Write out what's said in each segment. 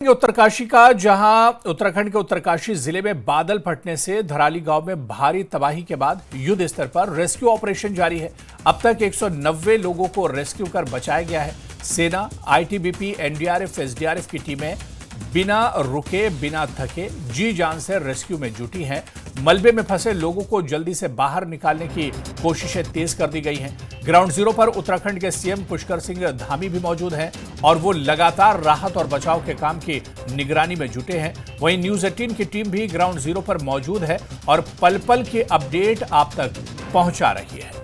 उत्तरकाशी का जहां उत्तराखंड के उत्तरकाशी जिले में बादल फटने से धराली गांव में भारी तबाही के बाद युद्ध स्तर पर रेस्क्यू ऑपरेशन जारी है। अब तक 190 लोगों को रेस्क्यू कर बचाया गया है। सेना, आईटीबीपी, एनडीआरएफ, एसडीआरएफ की टीमें बिना रुके बिना थके जी जान से रेस्क्यू में जुटी हैं। मलबे में फंसे लोगों को जल्दी से बाहर निकालने की कोशिशें तेज कर दी गई हैं। ग्राउंड जीरो पर उत्तराखंड के सीएम पुष्कर सिंह धामी भी मौजूद हैं और वो लगातार राहत और बचाव के काम की निगरानी में जुटे हैं। वहीं न्यूज 18 की टीम भी ग्राउंड जीरो पर मौजूद है और पल पल की अपडेट आप तक पहुंचा रही है।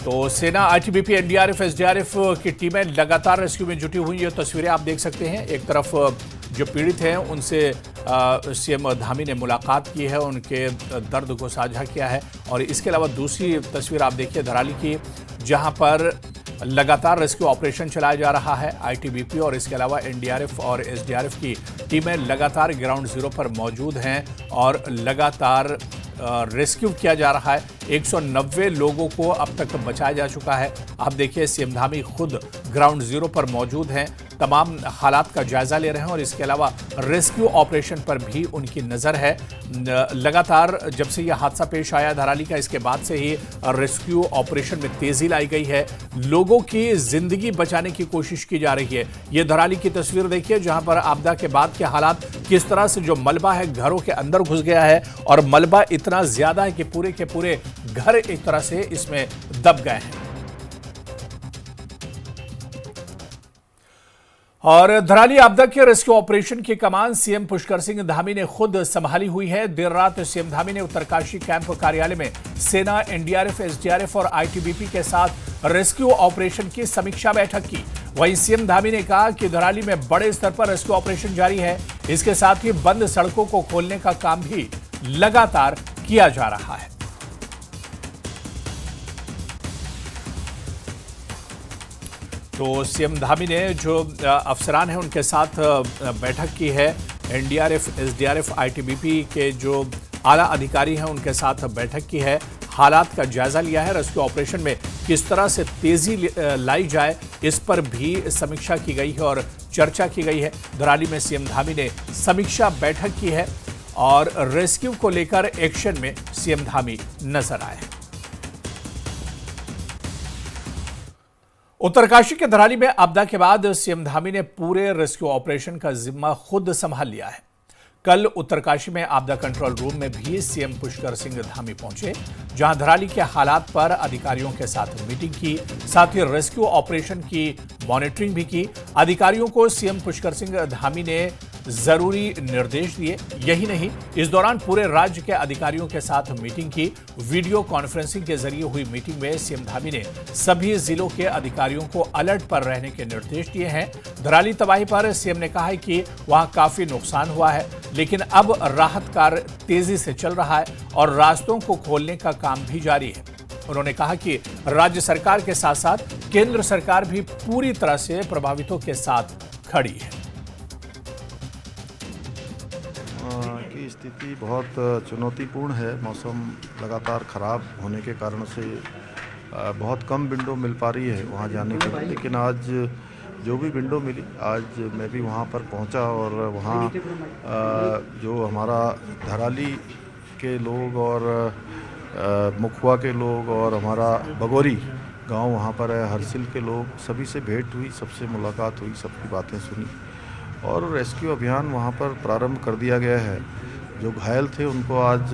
तो सेना, आईटीबीपी, एनडीआरएफ, एसडीआरएफ की टीमें लगातार रेस्क्यू में जुटी हुई। ये तस्वीरें आप देख सकते हैं। एक तरफ जो पीड़ित हैं उनसे सीएम धामी ने मुलाकात की है, उनके दर्द को साझा किया है। और इसके अलावा दूसरी तस्वीर आप देखिए धराली की, जहां पर लगातार रेस्क्यू ऑपरेशन चलाया जा रहा है। आईटीबीपी और इसके अलावा एनडीआरएफ और एसडीआरएफ की टीमें लगातार ग्राउंड जीरो पर मौजूद हैं और लगातार रेस्क्यू किया जा रहा है। 190 लोगों को अब तक बचाया जा चुका है। आप देखिए सीएम धामी खुद ग्राउंड जीरो पर मौजूद हैं, तमाम हालात का जायजा ले रहे हैं और इसके अलावा रेस्क्यू ऑपरेशन पर भी उनकी नज़र है। लगातार जब से यह हादसा पेश आया धराली का, इसके बाद से ही रेस्क्यू ऑपरेशन में तेजी लाई गई है। लोगों की जिंदगी बचाने की कोशिश की जा रही है। ये धराली की तस्वीर देखिए, जहां पर आपदा के बाद के हालात किस तरह से, जो मलबा है घरों के अंदर घुस गया है और मलबा इतना ज्यादा है कि पूरे के पूरे घर एक तरह से इसमें दब गए हैं। और धराली आपदा के रेस्क्यू ऑपरेशन की कमान सीएम पुष्कर सिंह धामी ने खुद संभाली हुई है। देर रात सीएम धामी ने उत्तरकाशी कैंप कार्यालय में सेना, एनडीआरएफ, एसडीआरएफ और आईटीबीपी के साथ रेस्क्यू ऑपरेशन की समीक्षा बैठक की। वहीं सीएम धामी ने कहा कि धराली में बड़े स्तर पर रेस्क्यू ऑपरेशन जारी है। इसके साथ ही बंद सड़कों को खोलने का काम भी लगातार किया जा रहा है। तो सीएम धामी ने जो अफसरान हैं उनके साथ बैठक की है। एनडीआरएफ, एसडीआरएफ, आईटीबीपी के जो आला अधिकारी हैं उनके साथ बैठक की है। हालात का जायजा लिया है। रेस्क्यू ऑपरेशन में किस तरह से तेजी लाई जाए, इस पर भी समीक्षा की गई है और चर्चा की गई है। धराली में सीएम धामी ने समीक्षा बैठक की है और रेस्क्यू को लेकर एक्शन में सीएम धामी नजर आए। उत्तरकाशी के धराली में आपदा के बाद सीएम धामी ने पूरे रेस्क्यू ऑपरेशन का जिम्मा खुद संभाल लिया है। कल उत्तरकाशी में आपदा कंट्रोल रूम में भी सीएम पुष्कर सिंह धामी पहुंचे, जहां धराली के हालात पर अधिकारियों के साथ मीटिंग की, साथ ही रेस्क्यू ऑपरेशन की मॉनिटरिंग भी की। अधिकारियों को सीएम पुष्कर सिंह धामी ने जरूरी निर्देश दिए। यही नहीं, इस दौरान पूरे राज्य के अधिकारियों के साथ मीटिंग की। वीडियो कॉन्फ्रेंसिंग के जरिए हुई मीटिंग में सीएम धामी ने सभी जिलों के अधिकारियों को अलर्ट पर रहने के निर्देश दिए हैं। धराली तबाही पर सीएम ने कहा है कि वहां काफी नुकसान हुआ है, लेकिन अब राहत कार्य तेजी से चल रहा है और रास्तों को खोलने का काम भी जारी है। उन्होंने कहा कि राज्य सरकार के साथ साथ केंद्र सरकार भी पूरी तरह से प्रभावितों के साथ खड़ी है। की स्थिति बहुत चुनौतीपूर्ण है। मौसम लगातार ख़राब होने के कारण से बहुत कम विंडो मिल पा रही है वहाँ जाने के लिए, लेकिन आज जो भी विंडो मिली, आज मैं भी वहाँ पर पहुँचा और वहाँ जो हमारा धराली के लोग और मुखुआ के लोग और हमारा बगोरी गांव वहाँ पर है, हरसिल के लोग, सभी से भेंट हुई, सबसे मुलाकात हुई, सबकी बातें सुनी और रेस्क्यू अभियान वहाँ पर प्रारंभ कर दिया गया है। जो घायल थे उनको आज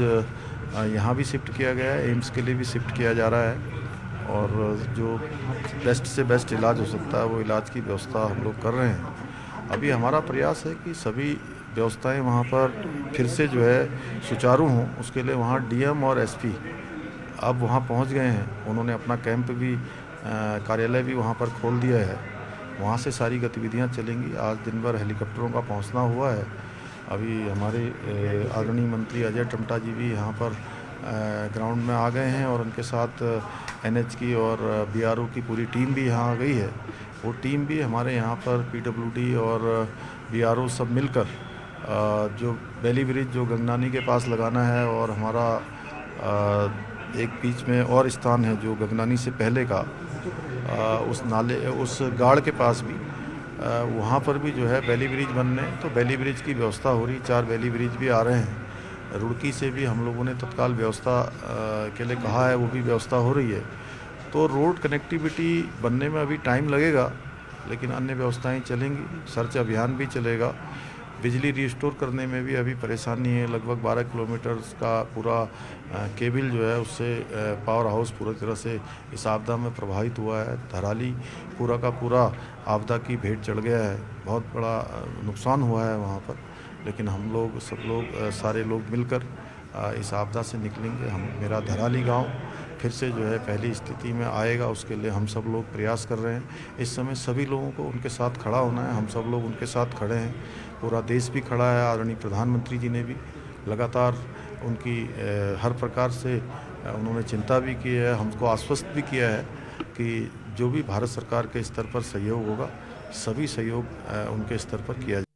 यहाँ भी शिफ्ट किया गया है, एम्स के लिए भी शिफ्ट किया जा रहा है और जो बेस्ट से बेस्ट इलाज हो सकता है वो इलाज की व्यवस्था हम लोग कर रहे हैं। अभी हमारा प्रयास है कि सभी व्यवस्थाएं वहाँ पर फिर से जो है सुचारू हों। उसके लिए वहाँ डीएम और एसपी अब वहाँ पहुँच गए हैं। उन्होंने अपना कैंप भी, कार्यालय भी वहाँ पर खोल दिया है। वहाँ से सारी गतिविधियाँ चलेंगी। आज दिन भर हेलीकॉप्टरों का पहुँचना हुआ है। अभी हमारे आदरणीय मंत्री अजय टमटा जी भी यहाँ पर ग्राउंड में आ गए हैं और उनके साथ एनएच की और बीआरओ की पूरी टीम भी यहाँ आ गई है। वो टीम भी हमारे यहाँ पर पीडब्ल्यूडी और बीआरओ सब मिलकर जो बेली ब्रिज जो गंगनानी के पास लगाना है और हमारा एक बीच में और स्थान है जो गगनानी से पहले का उस नाले उस गाड़ के पास भी वहाँ पर भी जो है बैली ब्रिज बनने, तो बैली ब्रिज की व्यवस्था हो रही, 4 बैली ब्रिज भी आ रहे हैं। रुड़की से भी हम लोगों ने तत्काल व्यवस्था के लिए कहा है, वो भी व्यवस्था हो रही है। तो रोड कनेक्टिविटी बनने में अभी टाइम लगेगा, लेकिन अन्य व्यवस्थाएं चलेंगी, सर्च अभियान भी चलेगा। बिजली रिस्टोर करने में भी अभी परेशानी है, लगभग 12 किलोमीटर का पूरा केबल जो है उससे पावर हाउस पूरी तरह से इस आपदा में प्रभावित हुआ है। धराली पूरा का पूरा आपदा की भेंट चढ़ गया है, बहुत बड़ा नुकसान हुआ है वहाँ पर। लेकिन हम लोग सब लोग सारे लोग मिलकर इस आपदा से निकलेंगे। मेरा धराली गांव फिर से जो है पहली स्थिति में आएगा, उसके लिए हम सब लोग प्रयास कर रहे हैं। इस समय सभी लोगों को उनके साथ खड़ा होना है, हम सब लोग उनके साथ खड़े हैं, पूरा देश भी खड़ा है। आदरणीय प्रधानमंत्री जी ने भी लगातार उनकी हर प्रकार से उन्होंने चिंता भी की है, हमको आश्वस्त भी किया है कि जो भी भारत सरकार के स्तर पर सहयोग होगा, सभी सहयोग उनके स्तर पर किया जाए।